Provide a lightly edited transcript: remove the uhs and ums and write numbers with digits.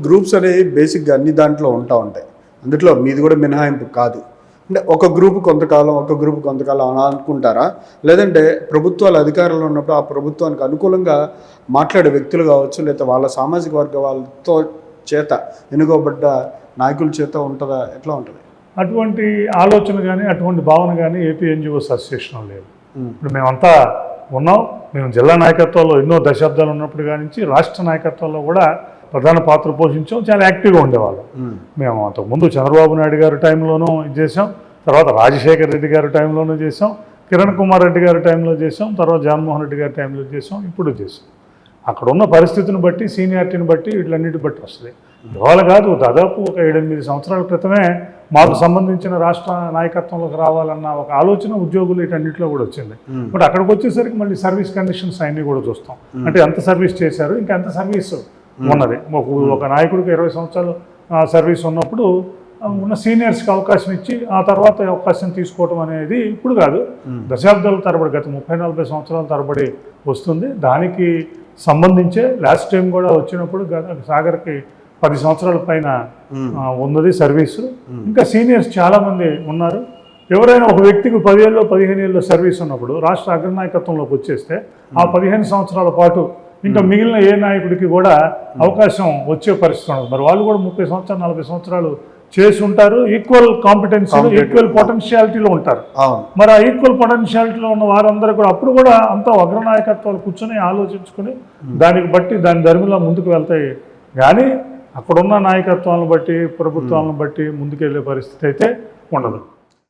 Groups అనేవి బేసిక్గా అన్ని దాంట్లో ఉంటాయి. అందులో మీది కూడా మినహాయింపు కాదు. అంటే ఒక గ్రూప్ కొంతకాలం, ఒక గ్రూప్ కొంతకాలం అలా అనుకుంటారా? లేదంటే ప్రభుత్వాలు అధికారంలో ఉన్నప్పుడు ఆ ప్రభుత్వానికి అనుకూలంగా మాట్లాడే వ్యక్తులు కావచ్చు, లేదా వాళ్ళ సామాజిక వర్గ వాళ్ళతో చేత ఎన్నుకోబడ్డ నాయకుల చేత ఉంటుందా? ఎట్లా ఉంటుంది? అటువంటి ఆలోచన కానీ అటువంటి భావన కానీ ఏపీ ఎన్జిఓస్ అసోసియేషన్ లేదు. ఇప్పుడు మేమంతా ఉన్నాం. మేము జిల్లా నాయకత్వాల్లో ఎన్నో దశాబ్దాలు ఉన్నప్పుడు కానీ రాష్ట్ర నాయకత్వాల్లో కూడా ప్రధాన పాత్ర పోషించాం. చాలా యాక్టివ్గా ఉండేవాళ్ళం. మేము అంతకుముందు చంద్రబాబు నాయుడు గారి టైంలోనూ చేసాం, తర్వాత రాజశేఖర రెడ్డి గారి టైంలోనూ చేసాం, కిరణ్ కుమార్ రెడ్డి గారి టైంలో చేసాం, తర్వాత జగన్మోహన్ రెడ్డి గారి టైంలో చేసాం, ఇప్పుడు చేసాం. అక్కడ ఉన్న పరిస్థితిని బట్టి, సీనియారిటీని బట్టి, వీటిలన్నిటి బట్టి వస్తుంది. ఇవాళ కాదు, దాదాపు ఒక 7-8 సంవత్సరాల క్రితమే మాకు సంబంధించిన రాష్ట్ర నాయకత్వంలోకి రావాలన్న ఒక ఆలోచన ఉద్యోగులు వీటన్నిటిలో కూడా వచ్చింది. బట్ అక్కడికి వచ్చేసరికి మళ్ళీ సర్వీస్ కండిషన్స్ అన్నీ కూడా చూస్తాం. అంటే ఎంత సర్వీస్ చేశారు, ఇంకా ఎంత సర్వీస్ ఉన్నది. ఒక నాయకుడికి 20 సంవత్సరాలు సర్వీస్ ఉన్నప్పుడు ఉన్న సీనియర్స్కి అవకాశం ఇచ్చి ఆ తర్వాత అవకాశం తీసుకోవడం అనేది ఇప్పుడు కాదు, దశాబ్దాల తరబడి, గత 30-40 సంవత్సరాల తరబడి వస్తుంది. దానికి సంబంధించే లాస్ట్ టైం కూడా వచ్చినప్పుడు సాగర్కి 10 సంవత్సరాల పైన ఉన్నది సర్వీసు. ఇంకా సీనియర్స్ చాలామంది ఉన్నారు. ఎవరైనా ఒక వ్యక్తికి 10 ఏళ్ళు 15 ఏళ్ళు సర్వీస్ ఉన్నప్పుడు రాష్ట్ర అగ్రనాయకత్వంలోకి వచ్చేస్తే ఆ 15 సంవత్సరాల పాటు ఇంకా మిగిలిన ఏ నాయకుడికి కూడా అవకాశం వచ్చే పరిస్థితి ఉండదు. మరి వాళ్ళు కూడా 30 సంవత్సరాలు 40 సంవత్సరాలు చేసి ఉంటారు. ఈక్వల్ కాంపిటెన్సీలో, ఈక్వల్ పొటెన్షియాలిటీలో ఉంటారు. మరి ఆ ఈక్వల్ పొటెన్షియాలిటీలో ఉన్న వారందరూ కూడా అప్పుడు కూడా అంతా అగ్రనాయకత్వాలు కూర్చొని ఆలోచించుకొని దానికి బట్టి దాని ధర్మిలో ముందుకు వెళ్తాయి. కానీ అక్కడున్న నాయకత్వాలను బట్టి, ప్రభుత్వాలను బట్టి ముందుకెళ్ళే పరిస్థితి అయితే ఉండదు.